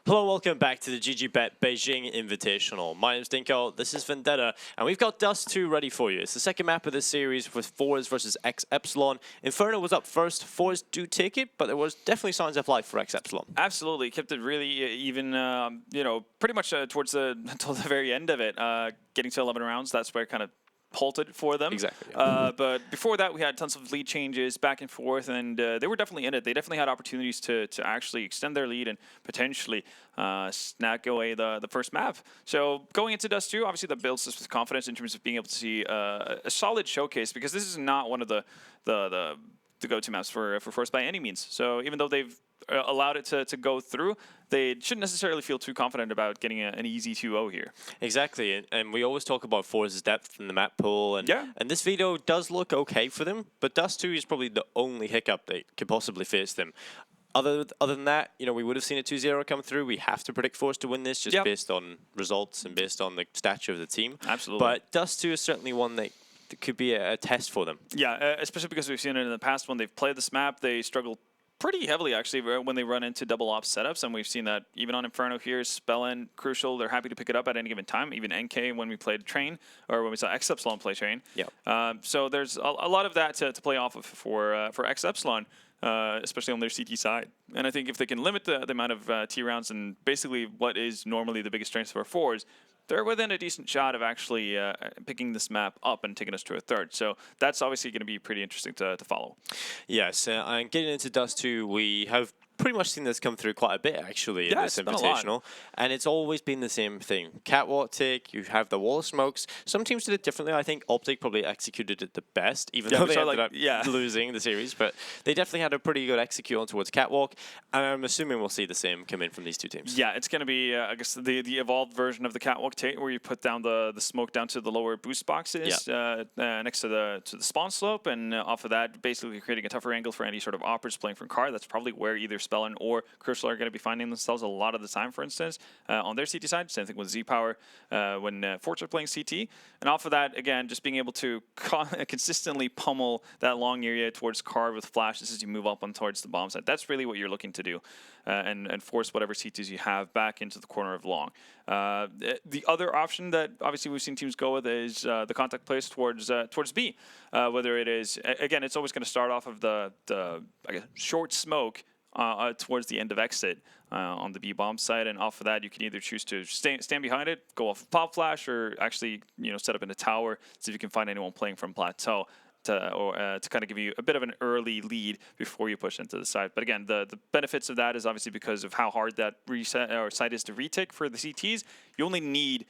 Hello, welcome back to the GG.Bet Beijing Invitational. My name's Dinko, this is Vendetta, and we've got Dust 2 ready for you. It's the second map of this series with forZe versus ex-Epsilon. Inferno was up first. forZe do take it, but there was definitely signs of life for ex-Epsilon. Absolutely, kept it really even, pretty much towards the until the very end of it. Getting to 11 rounds, that's where it kind of halted for them. Exactly. Yeah. But before that, we had tons of lead changes back and forth, and they were definitely in it. They definitely had opportunities to actually extend their lead and potentially snag away the first map. So going into Dust 2, obviously that builds us with confidence in terms of being able to see a solid showcase, because this is not one of the go-to maps for forZe by any means. So even though they've allowed it to go through, they shouldn't necessarily feel too confident about getting an easy 2-0 here. Exactly, and we always talk about forZe's depth in the map pool, and this veto does look okay for them, but Dust 2 is probably the only hiccup they could possibly face them. Other than that, we would have seen a 2-0 come through. We have to predict forZe to win this just based on results and based on the stature of the team. Absolutely. But Dust 2 is certainly one that could be a test for them. Yeah, especially because we've seen it in the past when they've played this map, they struggle pretty heavily, actually, when they run into double ops setups, and we've seen that even on Inferno here. Spellin, Crucial, they're happy to pick it up at any given time. Even NK when we played Train, or when we saw ex-Epsilon play Train. Yeah. So there's a lot of that to play off of for ex-Epsilon, especially on their CT side. And I think if they can limit the amount of T rounds and basically what is normally the biggest strength for forZe, they're within a decent shot of actually picking this map up and taking us to a third. So that's obviously going to be pretty interesting to follow. Yes, and getting into Dust 2, we have pretty much seen this come through quite a bit, actually, in this Invitational. And it's always been the same thing. Catwalk take, you have the wall of smokes. Some teams did it differently. I think Optic probably executed it the best, even though they ended up losing the series. But they definitely had a pretty good execute on towards Catwalk. And I'm assuming we'll see the same come in from these two teams. Yeah, it's going to be, I guess, the evolved version of the Catwalk take, where you put down the smoke down to the lower boost boxes next to the spawn slope. And off of that, basically creating a tougher angle for any sort of operators playing from car. That's probably where either Spellin or Crucial are going to be finding themselves a lot of the time, for instance, on their CT side. Same thing with Z-Power when forZe are playing CT. And off of that, again, just being able to consistently pummel that long area towards car with flashes as you move up on towards the bomb side. That's really what you're looking to do, and force whatever CTs you have back into the corner of long. The other option that obviously we've seen teams go with is the contact place towards B. Whether it is, again, it's always going to start off of the I guess, short smoke towards the end of exit on the B bomb side, and off of that you can either choose to stand behind it, go off of pop flash, or actually set up in a tower, see if you can find anyone playing from plateau to kind of give you a bit of an early lead before you push into the side. But again, the benefits of that is obviously because of how hard that reset or side is to retake for the CTs. You only need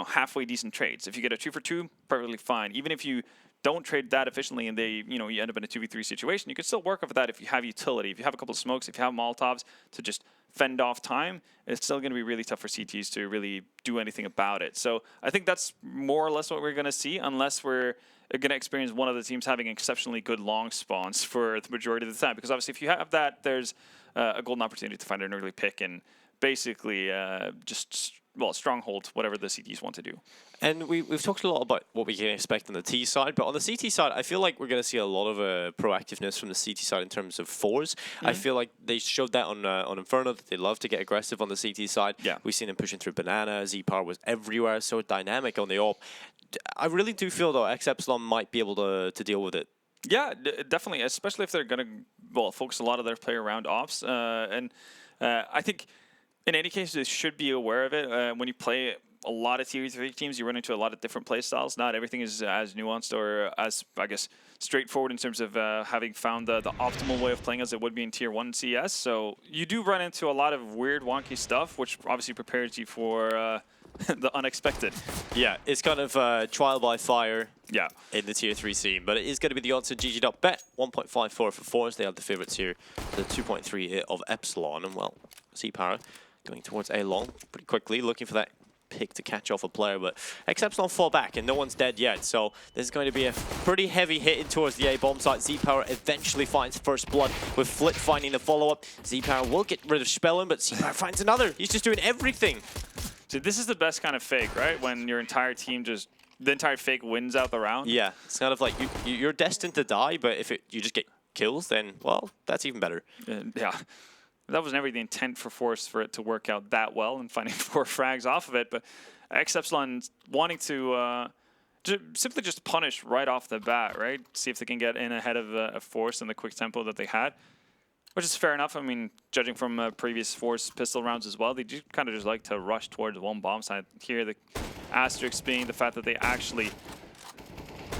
halfway decent trades. If you get a 2-for-2, perfectly fine. Even if you don't trade that efficiently and they, you end up in a 2v3 situation, you can still work off of that if you have utility. If you have a couple of smokes, if you have Molotovs to just fend off time, it's still going to be really tough for CTs to really do anything about it. So I think that's more or less what we're going to see, unless we're going to experience one of the teams having exceptionally good long spawns for the majority of the time. Because obviously if you have that, there's a golden opportunity to find an early pick and basically stronghold whatever the CTs want to do. And we've talked a lot about what we can expect on the T side, but on the CT side, I feel like we're going to see a lot of proactiveness from the CT side in terms of forZe. I feel like they showed that on Inferno, that they love to get aggressive on the CT side. Yeah. We've seen them pushing through Banana. Z-Power was everywhere, so dynamic on the AWP. I really do feel, though, ex-Epsilon might be able to deal with it. Yeah, definitely, especially if they're going to focus a lot of their play around ops. I think in any case, they should be aware of it. When you play a lot of Tier 3 teams, you run into a lot of different play styles. Not everything is as nuanced or as, I guess, straightforward in terms of having found the optimal way of playing as it would be in Tier 1 CS. So you do run into a lot of weird, wonky stuff, which obviously prepares you for the unexpected. Yeah, it's kind of trial by fire in the Tier 3 scene, but it is going to be the odds of GG.Bet. 1.54 for forZe. They have the favorites here. The 2.3 of Epsilon, and well, Z-Power going towards A long pretty quickly, looking for that pick to catch off a player, but ex-Epsilon fall back and no one's dead yet, so this is going to be a pretty heavy hit in towards the A bomb site. Z-Power eventually finds first blood, with Flit finding the follow-up. Z-Power will get rid of Spellin, but Z-Power finds another. He's just doing everything. So this is the best kind of fake, right? When your entire team the entire fake wins out the round. Yeah, it's kind of like you're destined to die, but if you just get kills, then, well, that's even better. Yeah. That was never the intent for forZe for it to work out that well and finding 4 frags off of it. But ex-Epsilon wanting to simply just punish right off the bat, right? See if they can get in ahead of forZe and the quick tempo that they had, which is fair enough. I mean, judging from previous forZe pistol rounds as well, they do kind of just like to rush towards one bomb side. Here, the asterisk being the fact that they actually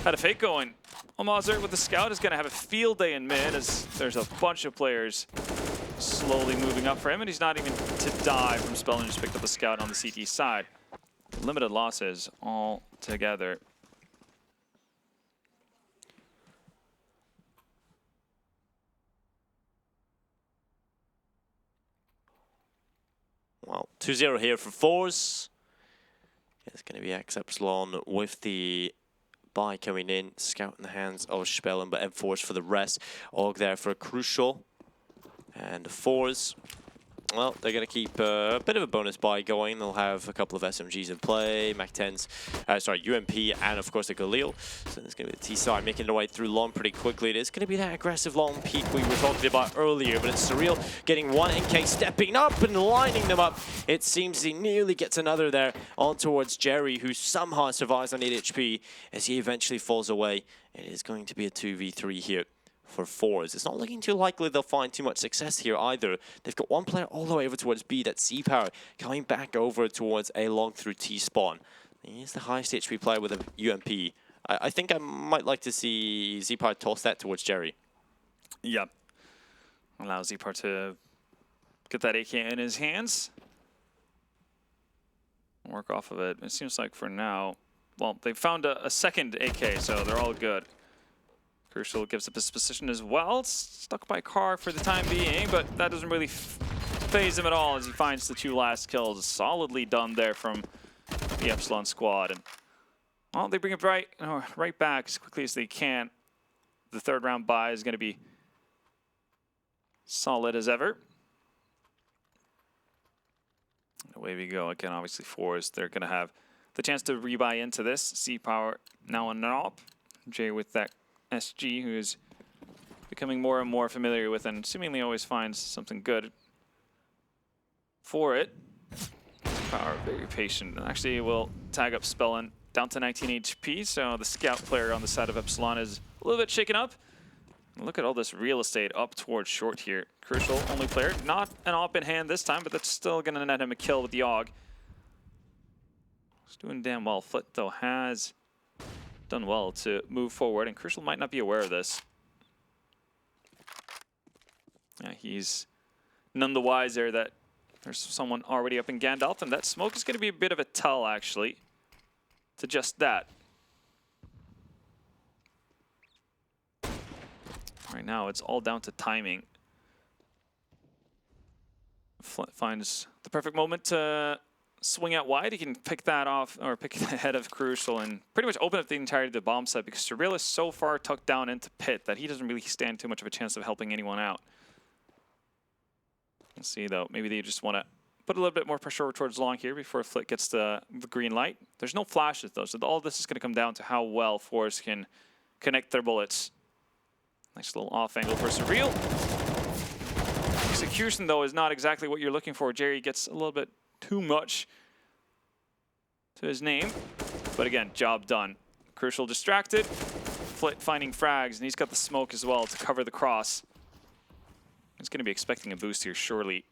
had a fake going. Almazir with the scout is going to have a field day in mid as there's a bunch of players slowly moving up for him, and he's not even to die from Spellin just picked up the scout on the CT side. Limited losses all together. Well, 2-0 here for forZe. It's going to be ex-Epsilon with the buy coming in. Scout in the hands of Spellin, but forZe for the rest. Og there for a crucial. And forZe, well, they're going to keep a bit of a bonus buy going. They'll have a couple of SMGs in play, Mac-10s, UMP, and of course the Galil. So there's going to be the T-side making their way through long pretty quickly. It is going to be that aggressive long peak we were talking about earlier, but it's Surreal getting one NK, stepping up and lining them up. It seems he nearly gets another there on towards Jerry, who somehow survives on 8 HP as he eventually falls away. It is going to be a 2v3 here for forZe. It's not looking too likely they'll find too much success here either. They've got one player all the way over towards B, that's Z-Power, coming back over towards A long through T-spawn. He's the highest HP player with a UMP. I think I might like to see Z-Power toss that towards Jerry. Yeah. Allow Z-Power to get that AK in his hands. Work off of it. It seems like for now, well, they found a second AK, so they're all good. Crucial gives up his position as well. Stuck by car for the time being, but that doesn't really phase him at all as he finds the 2 last kills. Solidly done there from the Epsilon squad. And well, they bring it right back as quickly as they can. The 3rd round buy is going to be solid as ever. Away we go again. Obviously, forZe, they're going to have the chance to rebuy into this. C-Power now on AWP. Jay with that SG, who is becoming more and more familiar with and seemingly always finds something good for it. Power, very patient. And actually, will tag up Spellin down to 19 HP, so the scout player on the side of Epsilon is a little bit shaken up. And look at all this real estate up towards short here. Crucial, only player. Not an AWP in hand this time, but that's still going to net him a kill with the AUG. He's doing damn well. Flit, though, has done well to move forward, and Crucial might not be aware of this. Yeah, he's none the wiser that there's someone already up in Gandalf, and that smoke is going to be a bit of a tell, actually, to just that. Right now, it's all down to timing. Flint finds the perfect moment to swing out wide. He can pick that off, or pick the head of Crucial, and pretty much open up the entirety of the bomb site because Surreal is so far tucked down into pit that he doesn't really stand too much of a chance of helping anyone out. Let's see, though. Maybe they just want to put a little bit more pressure towards long here before Flit gets the green light. There's no flashes, though, so all this is going to come down to how well forZe can connect their bullets. Nice little off angle for Surreal. Execution, though, is not exactly what you're looking for. Jerry gets a little bit too much to his name. But again, job done. Crucial distracted. Flit finding frags, and he's got the smoke as well to cover the cross. He's going to be expecting a boost here, surely.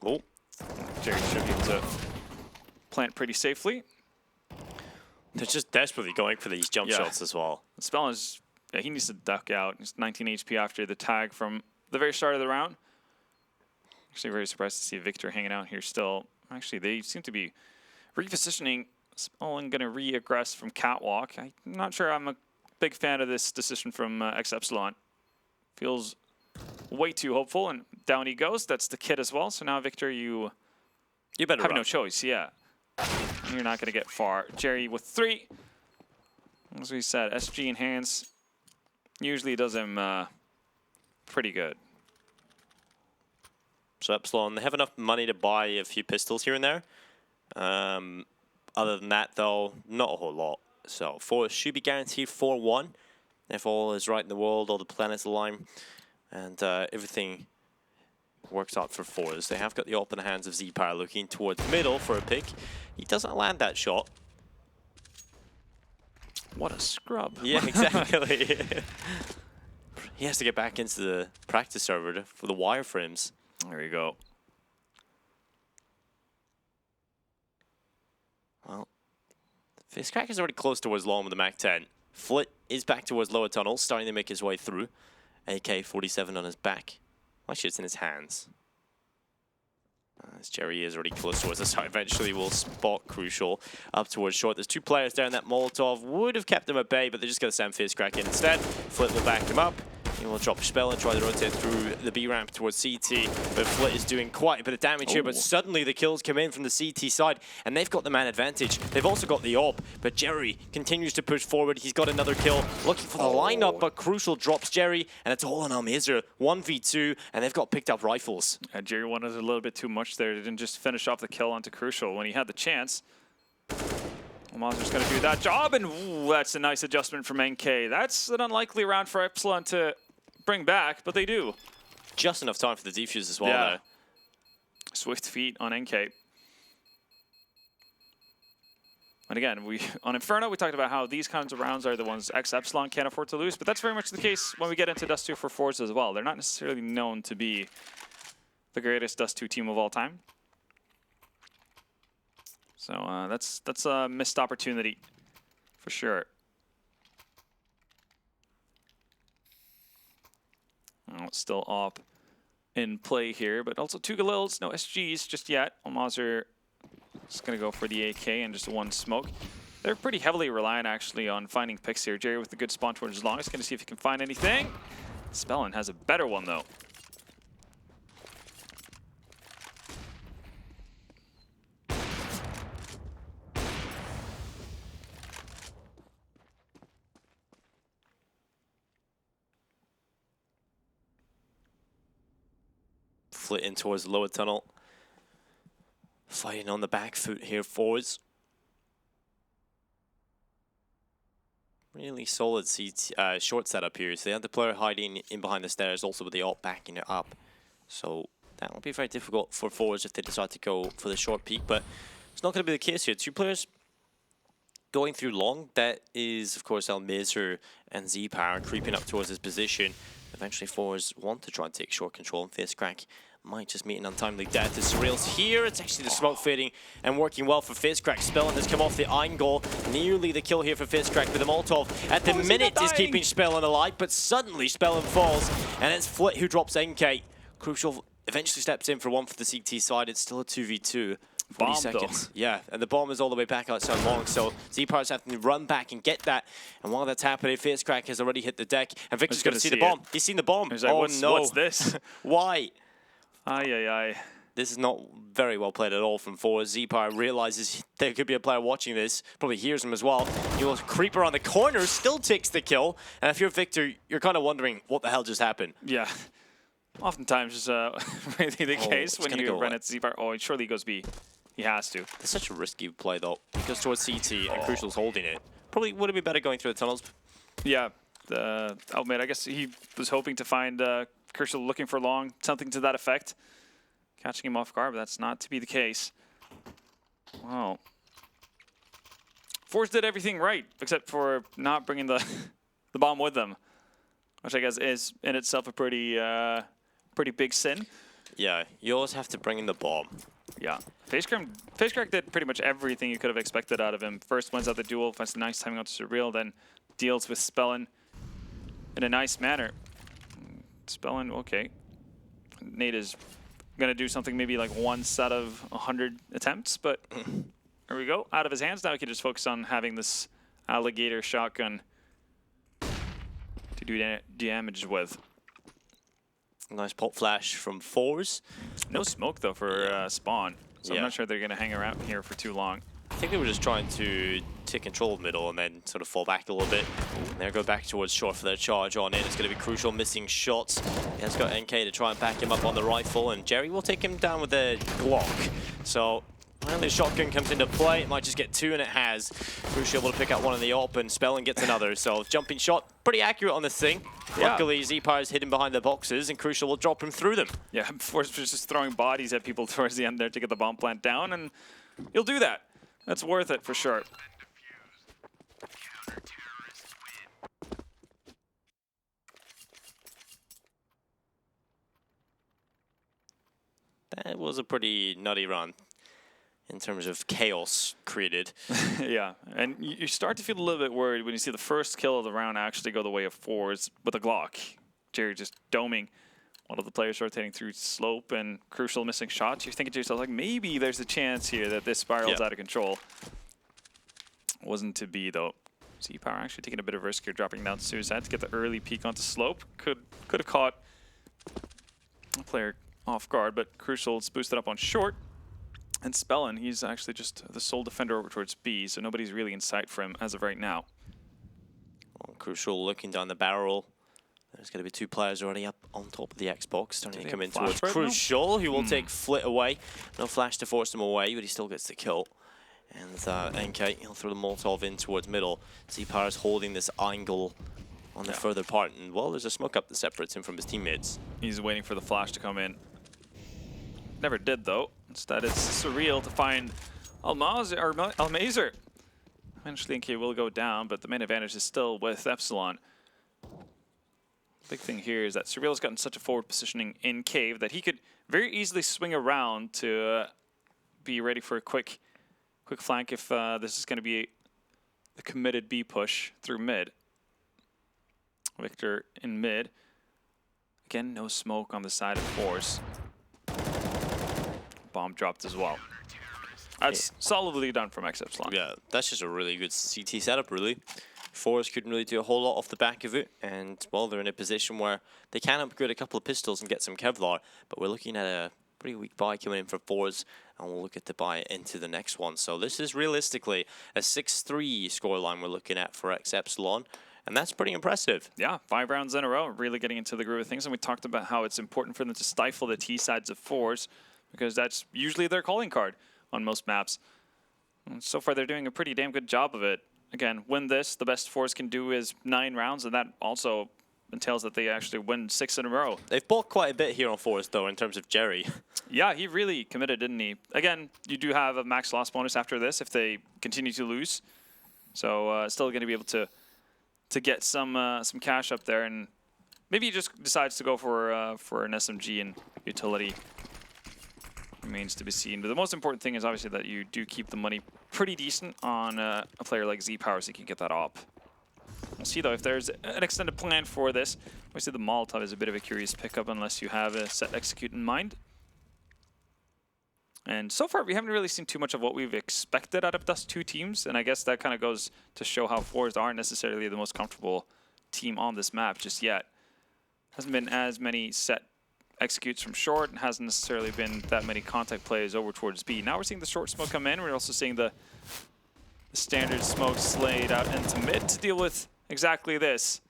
Oh. Jerry should be able to plant pretty safely. They're just desperately going for these jump shots as well. Spellin is, yeah, he needs to duck out. He's 19 HP after the tag from the very start of the round. Actually, very surprised to see Victor hanging out here still. Actually, they seem to be repositioning. Spellin going to re-aggress from Catwalk. I'm not sure I'm a big fan of this decision from ex-Epsilon. Feels way too hopeful, and down he goes. That's the kid as well. So now, Victor, you better have run. no choice. Yeah, you're not going to get far. Jerry with 3. As we said, SG in hands usually does him pretty good. So Epsilon, they have enough money to buy a few pistols here and there. Other than that, though, not a whole lot. So forZe should be guaranteed 4-1. If all is right in the world, all the planets align. And everything works out for forZe. They have got the AWP in the hands of Z-Power, looking towards middle for a pick. He doesn't land that shot. What a scrub. Yeah, exactly. He has to get back into the practice server for the wireframes. There you go. Well, FaZe is already close towards long with the MAC-10. Flit is back towards lower tunnel, starting to make his way through. AK-47 on his back. Actually, it's in his hands. As Jerry is already close towards the side. Eventually, we'll spot Crucial up towards short. There's two players there, and that Molotov would have kept them at bay, but they're just going to send FaZe in instead. Flit will back him up. He will drop Spell and try to rotate through the B ramp towards CT, but Flit is doing quite a bit of damage here, but suddenly the kills come in from the CT side, and they've got the man advantage. They've also got the AWP, but Jerry continues to push forward. He's got another kill, looking for the lineup, but Crucial drops Jerry, and it's all on Almazir. 1v2, and they've got picked up rifles. Jerry wanted a little bit too much there. They didn't just finish off the kill onto Crucial when he had the chance. Almazir's going to do that job, and ooh, that's a nice adjustment from NK. That's an unlikely round for Epsilon to bring back, but they do. Just enough time for the defuse as well, though. Swift feet on NK. And again, on Inferno, we talked about how these kinds of rounds are the ones ex-Epsilon can't afford to lose, but that's very much the case when we get into Dust 2 for forZe as well. They're not necessarily known to be the greatest Dust 2 team of all time. So that's a missed opportunity for sure. Oh, it's still up in play here, but also two Galils, no SGs just yet. Almazir is going to go for the AK and just one smoke. They're pretty heavily reliant actually on finding picks here. Jerry with the good spawn towards long is going to see if he can find anything. Spellin has a better one though. Flit in towards the lower tunnel. Fighting on the back foot here, forZe. Really solid short setup here. So they have the player hiding in behind the stairs, also with the AWP backing it up. So that will be very difficult for forZe if they decide to go for the short peek, but it's not going to be the case here. Two players going through long. That is, of course, Almazir and Z-Power creeping up towards his position. Eventually, forZe want to try and take short control, and FaZe might just meet an untimely death. The Surreal's here. It's actually the smoke fading and working well for FaZe. Spellin has come off the iron goal. Nearly the kill here for FaZe, but the Molotov at the minute is keeping Spellin alive, but suddenly Spellin falls, and it's Flit who drops NK. Crucial eventually steps in for one for the CT side. It's still a 2v2. 40 seconds. Yeah, and the bomb is all the way back outside long, so Z-Power's having to run back and get that. And while that's happening, FaZe has already hit the deck, and Victor's going to see the bomb. He's seen the bomb. He's like, what's this? Why? Ay. This is not very well played at all from forZe. Z-Power realizes there could be a player watching this, probably hears him as well. He will creep around the corner, still takes the kill. And if you're Victor, you're kind of wondering what the hell just happened. Yeah. Oftentimes is really the case when you run at Z-Power. Oh, surely he goes B. He has to. It's such a risky play, though. He goes towards CT, and Crucial's holding it. Probably would have been better going through the tunnels. Yeah. I guess he was hoping to find Crucial looking for long, something to that effect. Catching him off guard, but that's not to be the case. Wow. forZe did everything right, except for not bringing the bomb with them, which I guess is in itself a pretty big sin. Yeah, you always have to bring in the bomb. Yeah. FaZe did pretty much everything you could have expected out of him. First wins out the duel, finds a nice timing out to Surreal, then deals with Spellin in a nice manner. Spellin, okay. Nate is going to do something maybe like 1 set of 100 attempts, but there we go. Out of his hands. Now he can just focus on having this alligator shotgun to do damage with. Nice pop flash from forZe. No smoke, though, for Spawn. So I'm not sure they're going to hang around here for too long. I think they were just trying to take control of middle and then sort of fall back a little bit. And they'll go back towards short for their charge on in. It's going to be Crucial missing shots. He has got NK to try and back him up on the rifle, and Jerry will take him down with a Glock. So Finally, shotgun comes into play. It might just get 2, and it has. Crucial able to pick out one in the op, and Spellin gets another. So jumping shot, pretty accurate on this thing. Yeah. Luckily, Z-Power is hidden behind the boxes, and Crucial will drop him through them. Yeah, forZe was just throwing bodies at people towards the end there to get the bomb plant down, and he'll do that. That's worth it for sure. That was a pretty nutty run in terms of chaos created. Yeah, and you start to feel a little bit worried when you see the first kill of the round actually go the way of forZe with a Glock. Jerry just doming one of the players rotating through slope and Crucial missing shots. You're thinking to yourself, like, maybe there's a chance here that this spirals out of control. Wasn't to be, though. Z-Power actually taking a bit of risk here, dropping down to Suicide to get the early peek onto slope. Could have caught a player off guard, but Crucial's boosted up on short. And Spellin, he's actually just the sole defender over towards B, so nobody's really in sight for him as of right now. Well, Crucial looking down the barrel. There's going to be 2 players already up on top of the Xbox, starting to come in towards Crucial, who will take Flit away. No flash to force him away, but he still gets the kill. And NK, he'll throw the Molotov in towards middle. Z-Power is holding this angle on the further part, and well, there's a smoke up that separates him from his teammates. He's waiting for the flash to come in. Never did, though. Instead, it's surreal to find Almazer. Eventually, NK will go down, but the main advantage is still with Epsilon. Big thing here is that Surreal's gotten such a forward positioning in Cave that he could very easily swing around to be ready for a quick flank if this is going to be the committed B push through mid. Victor in mid. Again, no smoke on the side of forZe. Bomb dropped as well. That's solidly done from ex-Epsilon. Yeah, that's just a really good CT setup, really. forZe couldn't really do a whole lot off the back of it, and, well, they're in a position where they can upgrade a couple of pistols and get some Kevlar, but we're looking at a pretty weak buy coming in for forZe, and we'll look at the buy into the next one. So this is realistically a 6-3 scoreline we're looking at for ex-Epsilon, and that's pretty impressive. Yeah, 5 rounds in a row, really getting into the groove of things, and we talked about how it's important for them to stifle the T sides of forZe, because that's usually their calling card on most maps. And so far, they're doing a pretty damn good job of it. Again, win this, the best forZe can do is 9 rounds, and that also entails that they actually win 6 in a row. They've bought quite a bit here on forZe, though, in terms of Jerry. Yeah, he really committed, didn't he? Again, you do have a max loss bonus after this if they continue to lose. So still going to be able to get some cash up there, and maybe he just decides to go for an SMG and utility. Remains to be seen. But the most important thing is obviously that you do keep the money pretty decent on a player like Z-Power so you can get that op. We'll see, though, if there's an extended plan for this. Obviously, the Molotov is a bit of a curious pickup unless you have a set execute in mind. And so far, we haven't really seen too much of what we've expected out of Dust 2 teams, and I guess that kind of goes to show how forZe aren't necessarily the most comfortable team on this map just yet. Hasn't been as many set executes from short, and hasn't necessarily been that many contact plays over towards B. Now we're seeing the short smoke come in. We're also seeing the standard smoke slayed out into mid to deal with exactly this.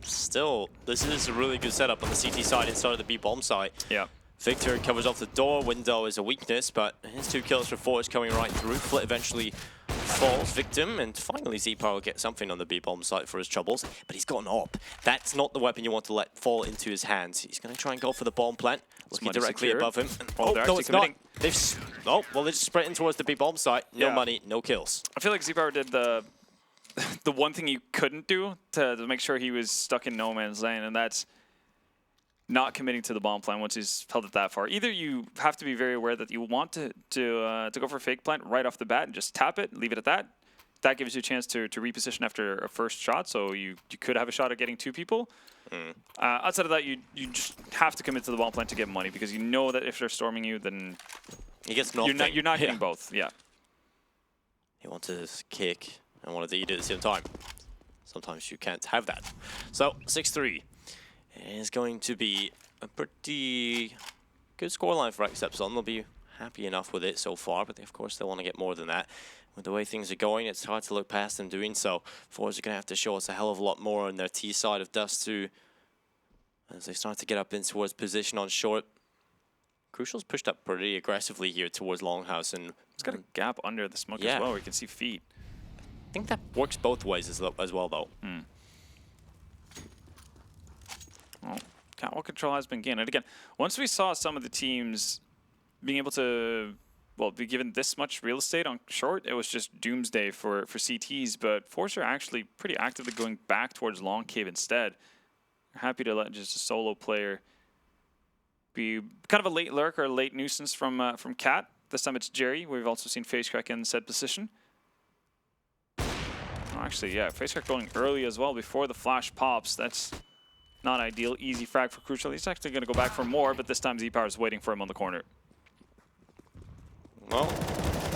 Still, this is a really good setup on the CT side inside of the B bomb site. Yeah. Victor covers off the door. Window is a weakness, but his 2 kills for forZe coming right through. Flit eventually falls victim, and finally Z-Power will get something on the B bomb site for his troubles, but he's got an op. That's not the weapon you want to let fall into his hands. He's going to try and go for the bomb plant, looking directly above him. And, oh, no, it's not. They're just sprinting towards the B bomb site. No money, no kills. I feel like Z-Power did the one thing you couldn't do to make sure he was stuck in no man's land, and that's not committing to the bomb plan once he's held it that far. Either you have to be very aware that you want to go for a fake plant right off the bat and just tap it, leave it at that. That gives you a chance to reposition after a first shot, so you could have a shot at getting 2 people. Outside of that, you just have to commit to the bomb plan to get money, because you know that if they're storming you, then he gets nothing. You're not hitting both. Yeah. He wanted to kick and wanted to eat at the same time. Sometimes you can't have that. So 6-3. It is going to be a pretty good scoreline for ex-Epsilon. They'll be happy enough with it so far, but of course they want to get more than that. With the way things are going, it's hard to look past them doing so. forZe are going to have to show us a hell of a lot more on their T side of Dust 2 as they start to get up in towards position on short. Crucial's pushed up pretty aggressively here towards Longhouse, and It's got a gap under the smoke as well where you can see feet. I think that works both ways as well, though. Well, Catwalk control has been gained. And again, once we saw some of the teams being able to, well, be given this much real estate on short, it was just doomsday for CTs. But forZe are actually pretty actively going back towards Long Cave instead. They're happy to let just a solo player be kind of a late lurk or a late nuisance from Cat. This time it's Jerry. We've also seen FaceCrack in said position. Oh, actually, yeah, FaceCrack going early as well before the flash pops. That's not ideal. Easy frag for Crucial. He's actually going to go back for more, but this time Z-Power is waiting for him on the corner. Well,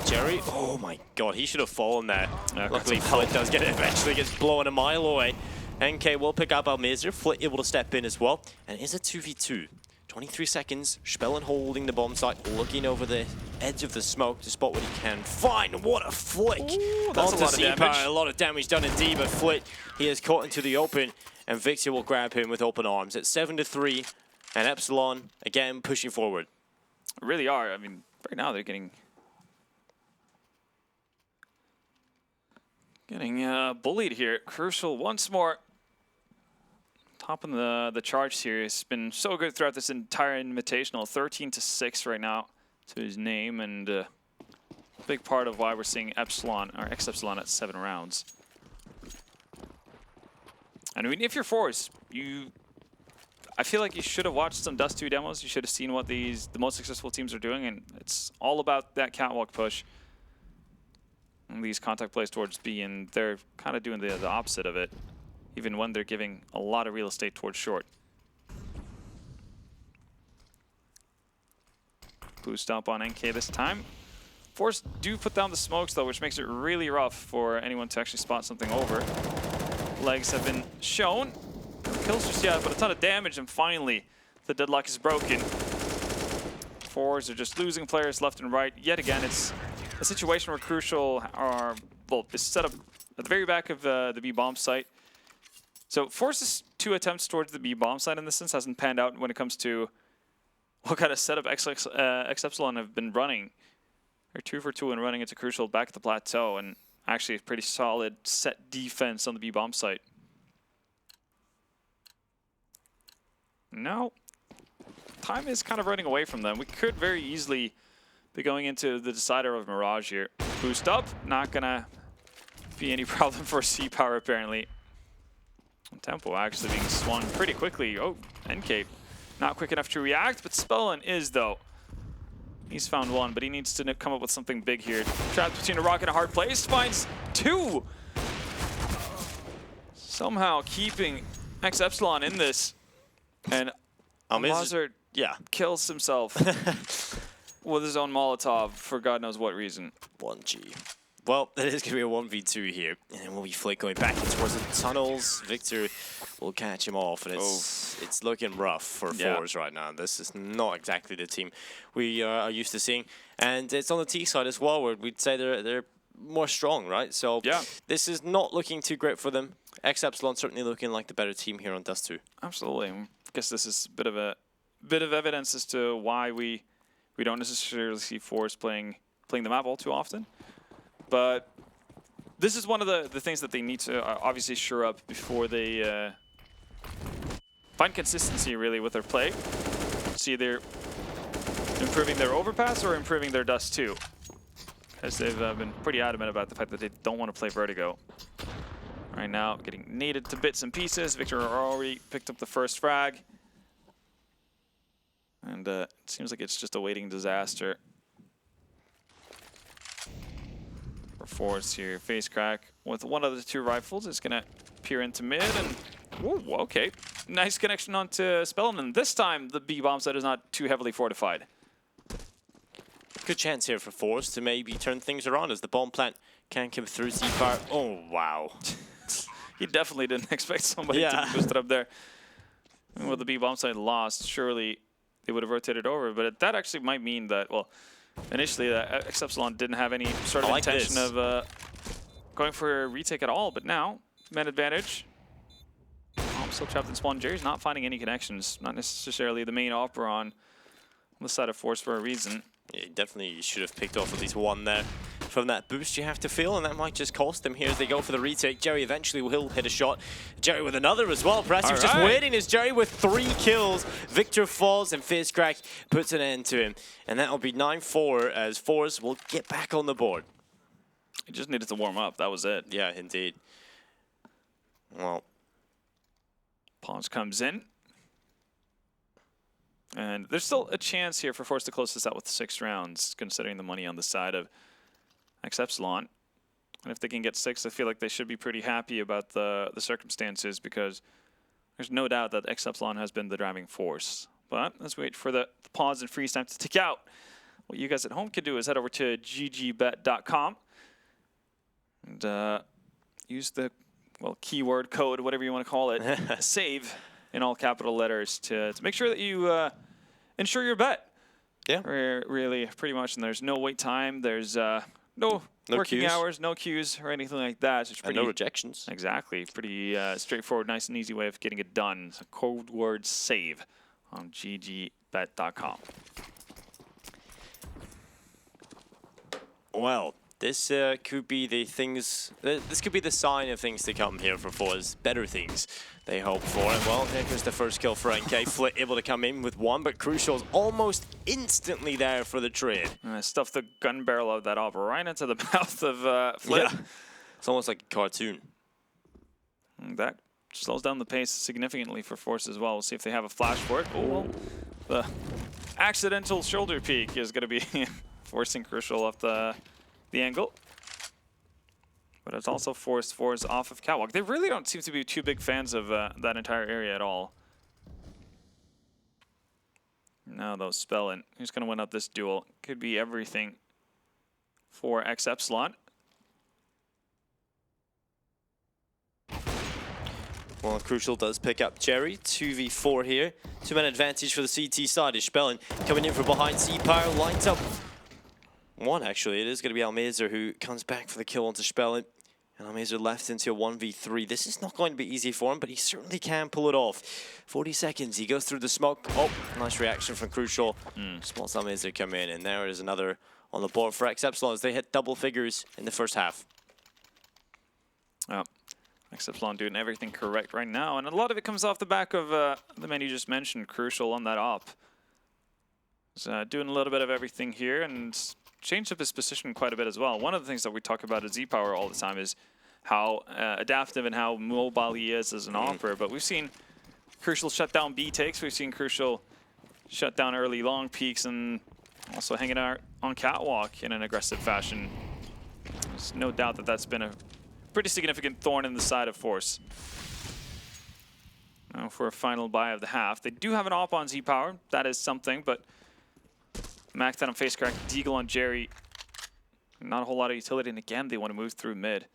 Jerry, oh my god, he should have fallen there. Luckily, Flit does get it eventually, gets blown a mile away. NK will pick up Almazir. Flit able to step in as well. And it is a 2v2. 23 seconds, Spellen holding the bomb site, looking over the edge of the smoke to spot what he can find. What a flick! Ooh, that's a lot of damage. A lot of damage done indeed, but Flit, he is caught into the open, and Victor will grab him with open arms. It's 7-3, and Epsilon, again, pushing forward. Really are. I mean, right now they're getting bullied here. Crucial once more. Top of the charts here. It's been so good throughout this entire invitational. 13-6 right now to his name, and a big part of why we're seeing Epsilon or ex-Epsilon at 7 rounds. And I mean, if you're forZe, I feel like you should have watched some Dust 2 demos. You should have seen what the most successful teams are doing, and it's all about that catwalk push. And these contact plays towards B, and they're kind of doing the opposite of it, even when they're giving a lot of real estate towards short. Boost up on NK this time. forZe do put down the smokes though, which makes it really rough for anyone to actually spot something over. Legs have been shown. No kills just yet, but a ton of damage, and finally the deadlock is broken. forZe are just losing players left and right. Yet again, it's a situation where Crucial are, well, is set up at the very back of the B bomb site. So forZe's 2 attempts towards the B bomb site in this sense hasn't panned out when it comes to what kind of setup ex-Epsilon have been running. They're 2 for 2 and running into Crucial back at the plateau, and actually a pretty solid set defense on the B bomb site. Now, time is kind of running away from them. We could very easily be going into the decider of Mirage here. Boost up, not gonna be any problem for C-Power apparently. Tempo actually being swung pretty quickly. Oh, NK not quick enough to react, but Spellen is though. He's found one, but he needs to come up with something big here. Trapped between a rock and a hard place, finds 2. Somehow keeping ex-Epsilon in this. And Almazir kills himself with his own Molotov for God knows what reason. 1G. Well, it is going to be a 1v2 here, and then we'll be Flick going back towards the tunnels. Victor will catch him off, and it's looking rough for forZe right now. This is not exactly the team we are used to seeing, and it's on the T side as well, where we'd say they're more strong, right? So this is not looking too great for them. ex-Epsilon certainly looking like the better team here on Dust 2. Absolutely. I guess this is a bit of evidence as to why we don't necessarily see forZe playing the map all too often. But this is one of the things that they need to obviously shore up before they find consistency really with their play. See, they're improving their overpass or improving their Dust 2. Because they've been pretty adamant about the fact that they don't want to play Vertigo. Right now, getting naded to bits and pieces. Victor already picked up the first frag. And it seems like it's just a waiting disaster. For forZe here, face crack with one of the 2 rifles is gonna peer into mid, and whoa, okay, nice connection onto Spellen, and this time the B bomb site is not too heavily fortified. Good chance here for forZe to maybe turn things around as the bomb plant can come through Z-Power. Oh wow, he definitely didn't expect somebody to be boosted up there. I mean, with the B bomb site lost, surely they would have rotated over, but that actually might mean that, well, initially, ex-Epsilon didn't have any sort of intention of going for a retake at all, but now, man advantage. I'm still trapped in spawn. Jerry's not finding any connections, not necessarily the main Operon the side of force for a reason. Yeah, definitely should have picked off at least one there from that boost, you have to feel, and that might just cost them here as they go for the retake. Jerry eventually will hit a shot. Jerry with another as well. Perhaps he was just waiting as Jerry with 3 kills. Victor falls and FaZe puts an end to him. And that'll be 9-4 as forZe will get back on the board. He just needed to warm up. That was it. Yeah, indeed. Well, Pons comes in. And there's still a chance here for forZe to close this out with 6 rounds, considering the money on the side of ex-Epsilon. And if they can get 6, I feel like they should be pretty happy about the circumstances, because there's no doubt that ex-Epsilon has been the driving force. But let's wait for the pause and freeze time to tick out. What you guys at home can do is head over to GG.Bet.com and use the keyword, code, whatever you want to call it, save in all capital letters to make sure that you ensure your bet. Yeah. Really, pretty much. And there's no wait time. There's no working queues. Hours, no queues or anything like that. It's pretty, and no rejections. Exactly. Pretty straightforward, nice and easy way of getting it done. So code word save on ggbet.com. Well, this could be the things. This could be the sign of things to come here for forZe. Better things they hope for. And well, there goes the first kill for NK. Flit able to come in with 1, but Crucial's almost instantly there for the trade. And I stuffed the gun barrel of that off right into the mouth of Flit. Yeah, it's almost like a cartoon. And that slows down the pace significantly for forZe as well. We'll see if they have a flash for it. Oh, well, the accidental shoulder peek is going to be forcing Crucial off the angle. But it's also forced forZe off of Catwalk. They really don't seem to be too big fans of that entire area at all. Now though, Spellin, who's going to win up this duel? Could be everything for ex-Epsilon. Well, Crucial does pick up Jerry. 2v4 here. 2-man advantage for the CT side. Is Spellin coming in from behind. C-Power lines up 1, actually. It is going to be Almazer who comes back for the kill onto Spellin. And Almazer left into a 1v3. This is not going to be easy for him, but he certainly can pull it off. 40 seconds. He goes through the smoke. Oh, nice reaction from Crucial. Spots Almazer come in, and there is another on the board for ex-Epsilon as they hit double figures in the first half. Oh. ex-Epsilon doing everything correct right now, and a lot of it comes off the back of the man you just mentioned, Crucial on that op. He's doing a little bit of everything here and changed up his position quite a bit as well. One of the things that we talk about at Z-Power all the time is how adaptive and how mobile he is as an operator, but we've seen Crucial shut down B takes, we've seen Crucial shut down early long peaks, and also hanging out on Catwalk in an aggressive fashion. There's no doubt that that's been a pretty significant thorn in the side of force. Now for a final buy of the half. They do have an op on Z-Power. That is something, but maxed out on FaZe, Deagle on Jerry. Not a whole lot of utility, and again, they want to move through mid.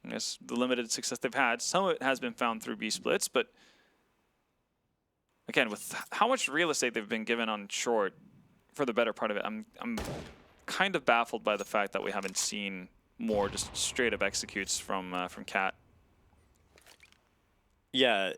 I guess the limited success they've had, some of it has been found through B splits, but again, with how much real estate they've been given on short for the better part of it, I'm kind of baffled by the fact that we haven't seen more just straight up executes from Cat. Yeah,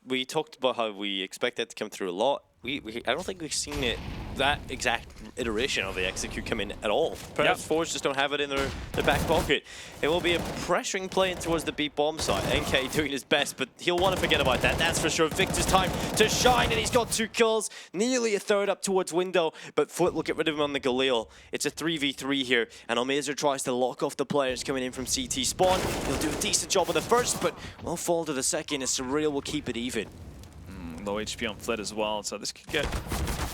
we talked about how we expect that to come through a lot. I don't think we've seen it, that exact iteration of the execute come in at all. Perhaps forZe just don't have it in their back pocket. It will be a pressuring play in towards the B bomb side. NK doing his best, but he'll want to forget about that. That's for sure. Victor's time to shine, and he's got 2 kills. Nearly a third up towards window, but Foot will get rid of him on the Galil. It's a 3v3 here, and Almazer tries to lock off the players coming in from CT spawn. He'll do a decent job on the first, but will fall to the second, as Surreal will keep it even. Low HP on Flit as well, so this could get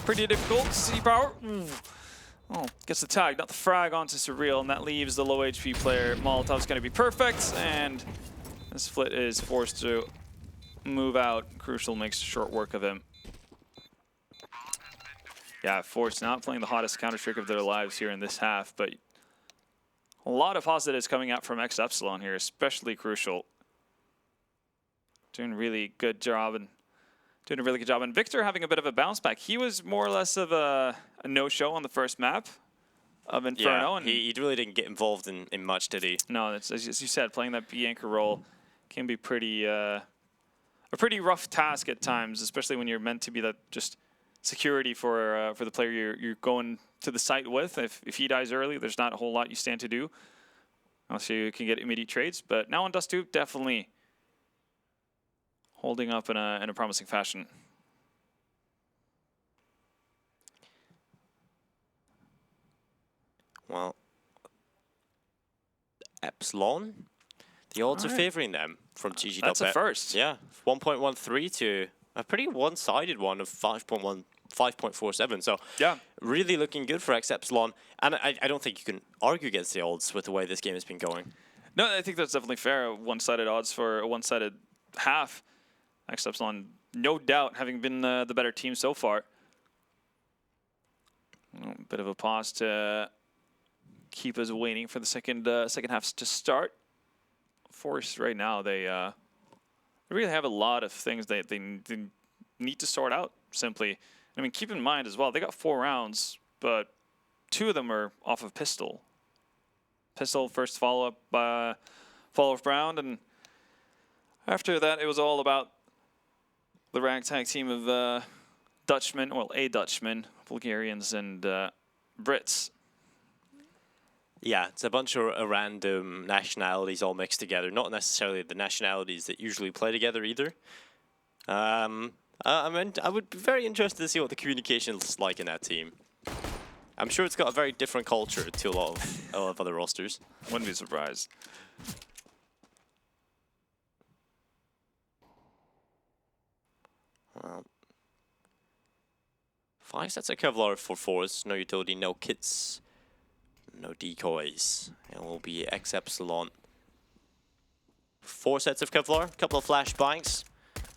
pretty difficult. Z-Power, oh, gets the tag, not the frag onto Surreal, and that leaves the low HP player. Molotov's going to be perfect, and this Flit is forced to move out. Crucial makes short work of him. Yeah, forZe not playing the hottest counter-trick of their lives here in this half, but a lot of positives coming out from ex-Epsilon here, especially Crucial. Doing a really good job, and Victor having a bit of a bounce back. He was more or less of a no-show on the first map of Inferno. Yeah, and he really didn't get involved in much, did he? No, it's, as you said, playing that B anchor role can be pretty a pretty rough task at times, especially when you're meant to be that just security for the player you're going to the site with. If he dies early, there's not a whole lot you stand to do unless you can get immediate trades. But now on Dust 2, definitely holding up in a promising fashion. Well, Epsilon, the odds are favoring them from GG.Bet. That's a first. Yeah, 1.13 to a pretty one-sided one of 5.47. So yeah, really looking good for ex-Epsilon. And I don't think you can argue against the odds with the way this game has been going. No, I think that's definitely fair. One-sided odds for a one-sided half. ex-Epsilon, no doubt, having been the better team so far. A bit of a pause to keep us waiting for the second half to start. forZe right now, they really have a lot of things they need to sort out, simply. I mean, keep in mind as well, they got 4 rounds, but 2 of them are off of Pistol. Pistol first follow-up round, and after that, it was all about the ragtag team of Dutchmen, well, a Dutchman, Bulgarians, and Brits. Yeah, it's a bunch of random nationalities all mixed together. Not necessarily the nationalities that usually play together either. I would be very interested to see what the communication is like in that team. I'm sure it's got a very different culture to a lot of other rosters. Wouldn't be surprised. Well, 5 sets of Kevlar for forZe. No utility, no kits. No decoys. It will be ex-Epsilon. 4 sets of Kevlar, a couple of flashbangs.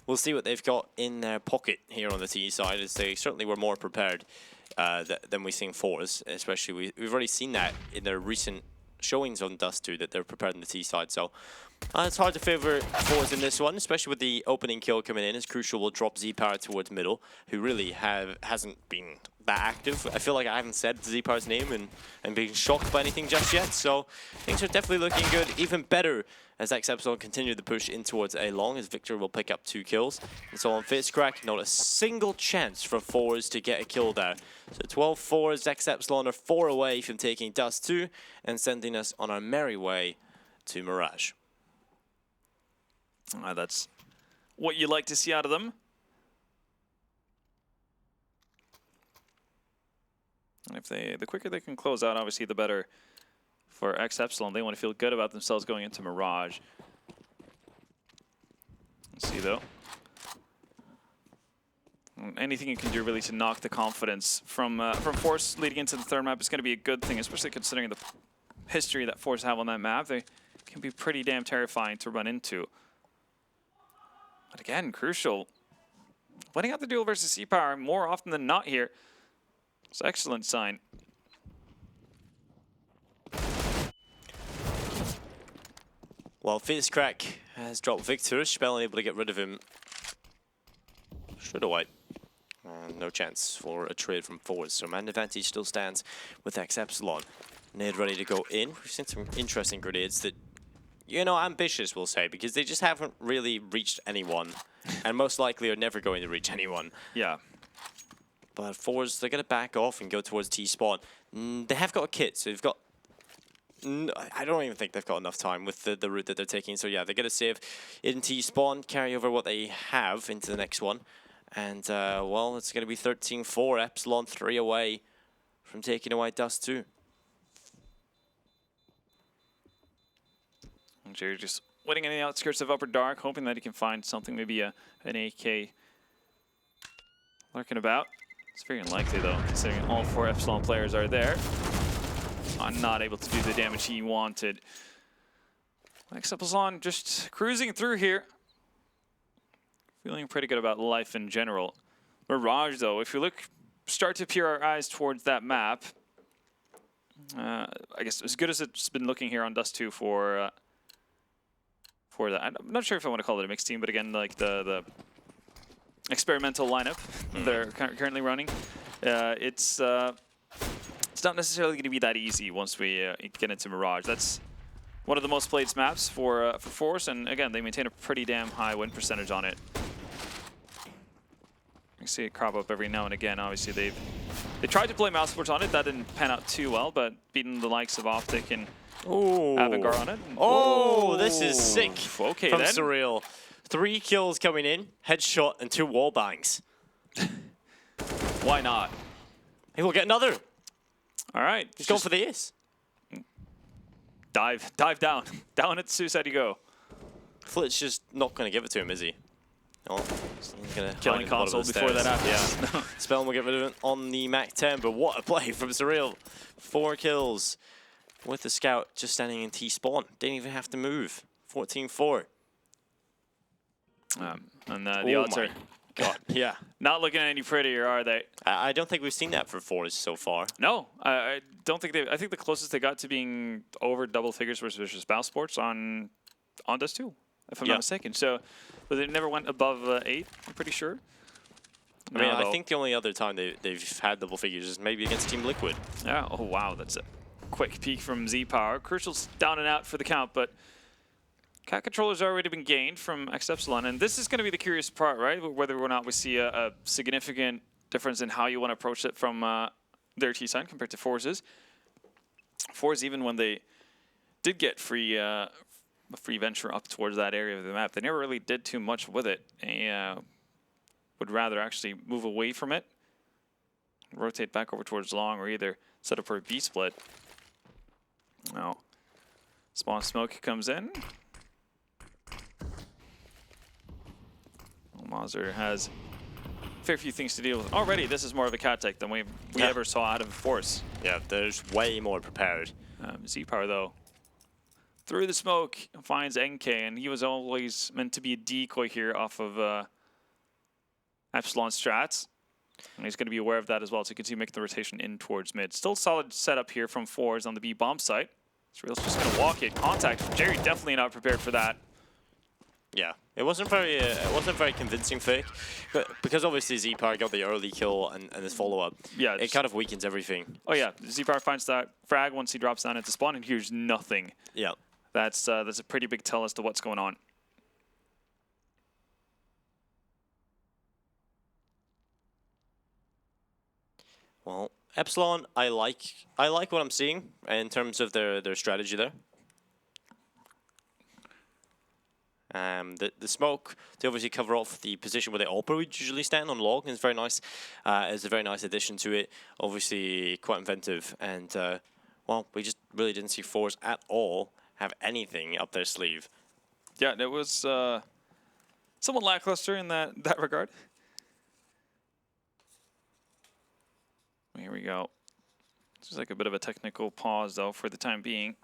We'll see what they've got in their pocket here on the T side, as they certainly were more prepared than we've seen forZe. Especially, we've already seen that in their recent showings on Dust 2, that they're prepared on the T side. So it's hard to favor forZe in this one, especially with the opening kill coming in, as Crucial will drop Z-Power towards middle, who really hasn't been that active. I feel like I haven't said Z-Power's name and been shocked by anything just yet, so things are definitely looking good. Even better as ex-Epsilon continue the push in towards A long, as Victor will pick up 2 kills. And so on FaceCrack, not a single chance for forZe to get a kill there. So 12-4 as ex-Epsilon are 4 away from taking Dust 2 and sending us on our merry way to Mirage. That's what you like to see out of them. And if the quicker they can close out, obviously, the better for ex-Epsilon. They want to feel good about themselves going into Mirage. Let's see, though. Anything you can do, really, to knock the confidence from forZe leading into the third map is going to be a good thing, especially considering the history that forZe have on that map. They can be pretty damn terrifying to run into. But again, Crucial winning out the duel versus Z-Power more often than not here. It's an excellent sign. Well, FaceCrack has dropped Victor. Spell unable to get rid of him. Should have wiped. No chance for a trade from forZe. So man advantage still stands with ex-Epsilon. Nade ready to go in. We've seen some interesting grenades that, you know, ambitious, we'll say, because they just haven't really reached anyone. And most likely are never going to reach anyone. Yeah. But forZe, they're going to back off and go towards T-spawn. They have got a kit, so they've got... I don't even think they've got enough time with the route that they're taking. So yeah, they're going to save in T-spawn, carry over what they have into the next one. And, well, it's going to be 13-4. Epsilon 3 away from taking away Dust 2. And Jerry just waiting on the outskirts of Upper Dark, hoping that he can find something, maybe an AK lurking about. It's very unlikely, though, considering all 4 Epsilon players are there. Not able to do the damage he wanted. ex-Epsilon just cruising through here. Feeling pretty good about life in general. Mirage, though, if we start to peer our eyes towards that map, I guess as good as it's been looking here on Dust 2 for that. I'm not sure if I want to call it a mixed team, but again, like the experimental lineup they're currently running, it's not necessarily going to be that easy once we get into Mirage. That's one of the most played maps for forZe, and again, they maintain a pretty damn high win percentage on it. You see it crop up every now and again. Obviously, they tried to play mouse sports on it. That didn't pan out too well, but beating the likes of Optic and Avangard on it. Oh, this is sick Okay, from then. Surreal. 3 kills coming in, headshot and 2 wall bangs. Why not? He will get another. All right. He's going for the ace. Dive down. Down at Suicide you go. Flit's just not going to give it to him, is he? Oh, he's going to Killing console before that happens. Yeah. Spellman will get rid of it on the Mac-10, but what a play from Surreal. 4 kills with the scout just standing in T-spawn. Didn't even have to move. 14-4. And the odds are God. Yeah. not looking any prettier, are they? I don't think we've seen that for forZe so far. No, I don't think they. I think the closest they got to being over double figures versus mouse sports on Dust 2, if I'm not mistaken. So, but they never went above 8. I'm pretty sure. I mean, I think the only other time they've had double figures is maybe against Team Liquid. Yeah. Oh wow, that's a quick peek from Z-Power. Crucial's down and out for the count, but cat controller's already been gained from ex-Epsilon, and this is going to be the curious part, right? Whether or not we see a significant difference in how you want to approach it from their T-side compared to forZe's. forZe, even when they did get free venture up towards that area of the map, they never really did too much with it. They would rather actually move away from it, rotate back over towards long, or either set up for a B-split. Now, spawn smoke comes in. Mazur has a fair few things to deal with. Already, this is more of a cat take than we ever saw out of forZe. Yeah, there's way more prepared. Z-Power, though, through the smoke, finds NK, and he was always meant to be a decoy here off of Epsilon strats. And he's going to be aware of that as well, so you can see him making the rotation in towards mid. Still solid setup here from forZe on the B bomb site. Surreal's just going to walk it. Contact from Jerry, definitely not prepared for that. Yeah, it wasn't very convincing fake, but because obviously Z-Power got the early kill and his follow-up, yeah, it kind of weakens everything. Oh yeah, Z-Power finds that frag once he drops down into spawn and hears nothing. Yeah, that's a pretty big tell as to what's going on. Well, Epsilon, I like what I'm seeing in terms of their strategy there. The smoke, they obviously cover off the position where the Opera would usually stand on log, and it's very nice. It's a very nice addition to it. Obviously, quite inventive, and well, we just really didn't see forZe at all have anything up their sleeve. Yeah, it was somewhat lackluster in that regard. Here we go. Just like a bit of a technical pause, though, for the time being.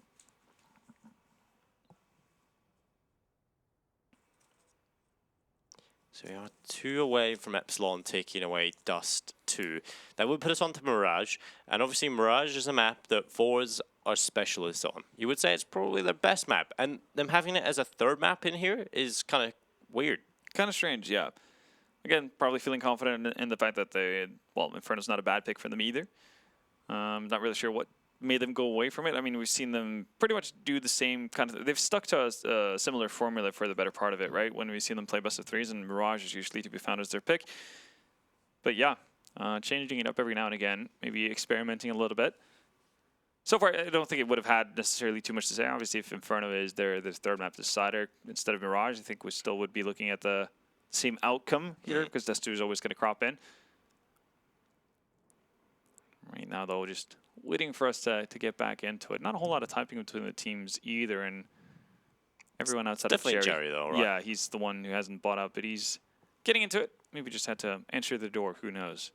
So we are 2 away from Epsilon taking away Dust 2. That would put us onto Mirage, and obviously Mirage is a map that forZe are specialists on. You would say it's probably their best map, and them having it as a 3rd map in here is kind of weird. Kind of strange, yeah. Again, probably feeling confident in the fact that Inferno's not a bad pick for them either. Not really sure what made them go away from it. I mean, we've seen them pretty much do the same kind of... They've stuck to a similar formula for the better part of it, right? When we see them play best of 3s, and Mirage is usually to be found as their pick. But yeah, changing it up every now and again, maybe experimenting a little bit. So far, I don't think it would have had necessarily too much to say. Obviously, if Inferno is their 3rd map decider instead of Mirage, I think we still would be looking at the same outcome here, because Dust 2 is always going to crop in. Right now, though, just waiting for us to get back into it. Not a whole lot of typing between the teams either, and everyone outside of Jerry, though, right? Yeah, he's the one who hasn't bought up, but he's getting into it. Maybe just had to answer the door. Who knows?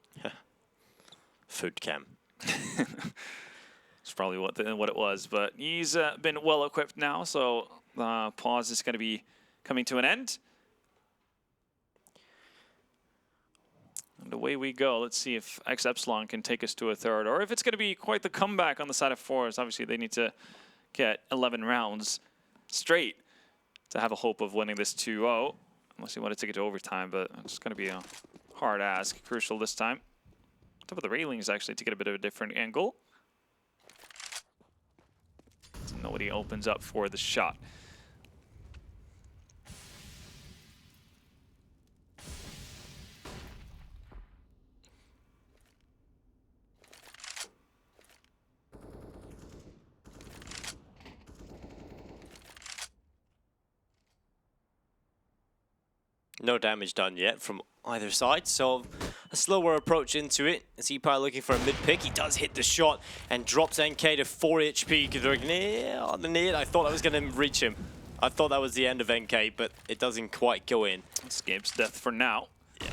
Food cam. It's probably what it was, but he's been well equipped now, so pause is going to be coming to an end. And away we go. Let's see if ex-Epsilon can take us to a 3rd, or if it's going to be quite the comeback on the side of forZe. Obviously, they need to get 11 rounds straight to have a hope of winning this 2-0, unless you want to take it to overtime, but it's going to be a hard ask. Crucial this time. Top of the railings, actually, to get a bit of a different angle. So nobody opens up for the shot. No damage done yet from either side, so a slower approach into it. zPower looking for a mid pick. He does hit the shot and drops NK to 4 HP. On the nade, I thought I was going to reach him. I thought that was the end of NK, but it doesn't quite go in. Escapes death for now. Yeah.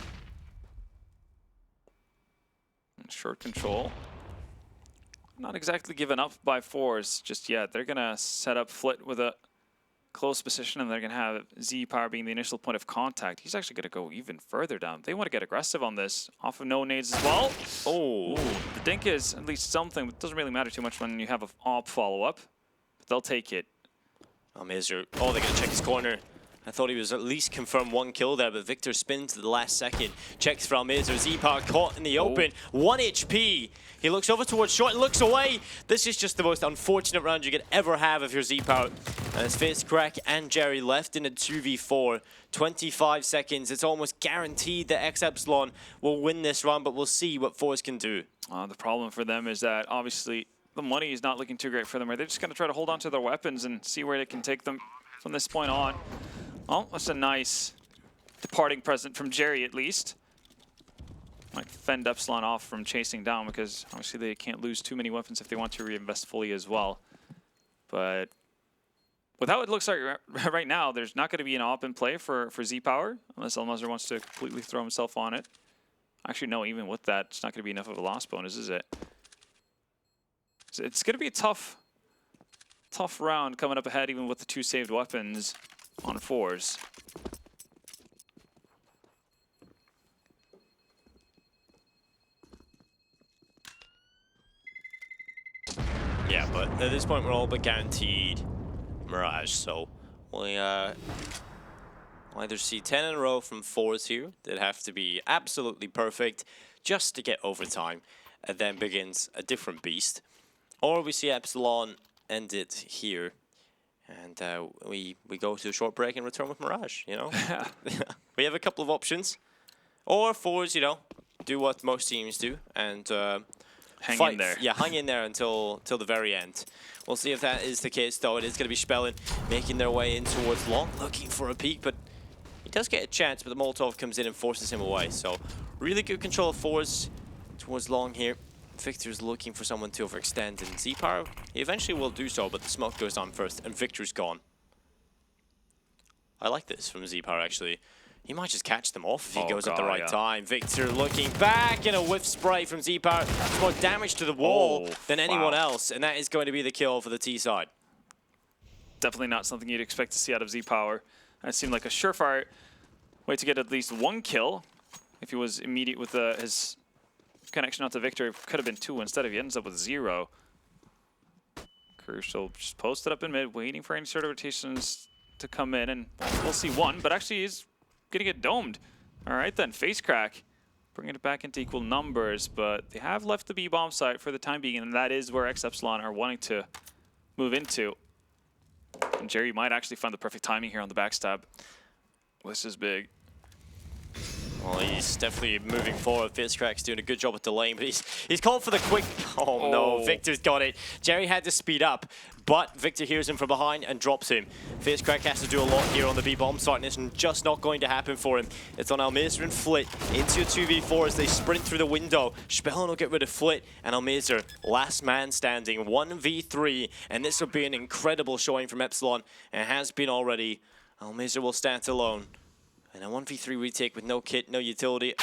Short control. Not exactly given up by forZe just yet. They're going to set up Flit with a close position, and they're going to have zPower being the initial point of contact. He's actually going to go even further down. They want to get aggressive on this. Off of no nades as well. Oh, the dink is at least something. It doesn't really matter too much when you have an op follow-up, but they'll take it. Miser. Oh, they're going to check his corner. I thought he was at least confirmed 1 kill there, but Victor spins to the last second. Checks for Miser. zPower caught in the open. 1 HP. He looks over towards short and looks away. This is just the most unfortunate round you could ever have if you're zPower. And it's FaZe and Jerry left in a 2v4. 25 seconds. It's almost guaranteed that ex-Epsilon will win this round, but we'll see what forZe can do. The problem for them is that obviously the money is not looking too great for them. Right? They're just going to try to hold on to their weapons and see where they can take them from this point on. Oh, that's a nice departing present from Jerry, at least. Might fend Epsilon off from chasing down, because obviously they can't lose too many weapons if they want to reinvest fully as well. But with how it looks like right now, there's not going to be an op in play for zPower, unless Elmazer wants to completely throw himself on it. Actually, no, even with that, it's not going to be enough of a loss bonus, is it? So it's going to be a tough round coming up ahead, even with the 2 saved weapons on forZe. Yeah, but at this point we're all but guaranteed Mirage, so we either see 10 in a row from forZe here that have to be absolutely perfect just to get overtime, and then begins a different beast, or we see Epsilon end it here. And we go to a short break and return with Mirage, you know? We have a couple of options. Or forZe, you know, do what most teams do and hang fight. in there. Yeah, hang in there until the very end. We'll see if that is the case, though. It is going to be Spellin making their way in towards Long, looking for a peek, but he does get a chance, but the Molotov comes in and forces him away. So really good control of forZe towards Long here. Victor's looking for someone to overextend, and zPower, he eventually will do so, but the smoke goes on first, and Victor's gone. I like this from zPower, actually. He might just catch them off if he goes at the right time. Victor looking back, and a whiff spray from zPower. It's more damage to the wall than anyone else, and that is going to be the kill for the T side. Definitely not something you'd expect to see out of zPower. That seemed like a surefire way to get at least 1 kill. If he was immediate with his connection out to Victor, it could have been 2 instead of he ends up with 0. Crucial just posted up in mid, waiting for any sort of rotations to come in, and we'll see 1, but actually he's gonna get domed. All right then, face crack, bringing it back into equal numbers, but they have left the B-bomb site for the time being, and that is where ex-Epsilon are wanting to move into. And Jerry might actually find the perfect timing here on the backstab. This is big. Well, he's definitely moving forward. FaZe's doing a good job at delaying, but he's called for the quick. Oh no, Victor's got it. Jerry had to speed up, but Victor hears him from behind and drops him. FaZe has to do a lot here on the B-bomb site, and it's just not going to happen for him. It's on Almazer and Flit into a 2v4 as they sprint through the window. Spellin will get rid of Flit, and Almazer, last man standing, 1v3, and this will be an incredible showing from Epsilon, and has been already. Almazer will stand alone. And a 1v3 retake with no kit, no utility.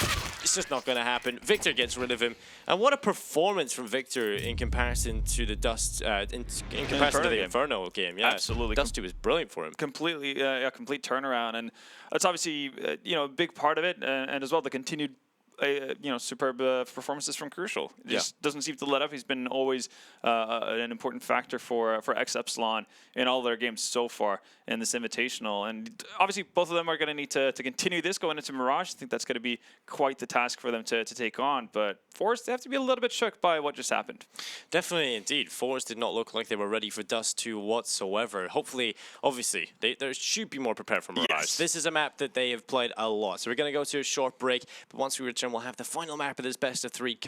It's just not going to happen. Victor gets rid of him. And what a performance from Victor in comparison to the Dust, in comparison to the Inferno game. Yeah, absolutely. Dust 2 was brilliant for him. Completely, a complete turnaround. And that's obviously, you know, a big part of it. And as well, the continued, you know, superb performances from Crucial. Just doesn't seem to let up. He's been always an important factor for ex-Epsilon in all their games so far in this Invitational. And obviously, both of them are going to need to continue this going into Mirage. I think that's going to be quite the task for them to take on. But forZe, they have to be a little bit shook by what just happened. Definitely, indeed. forZe did not look like they were ready for Dust 2 whatsoever. Hopefully, obviously, they should be more prepared for Mirage. Yes. This is a map that they have played a lot. So we're going to go to a short break. But once we return, we'll have the final map of this best of 3 coming.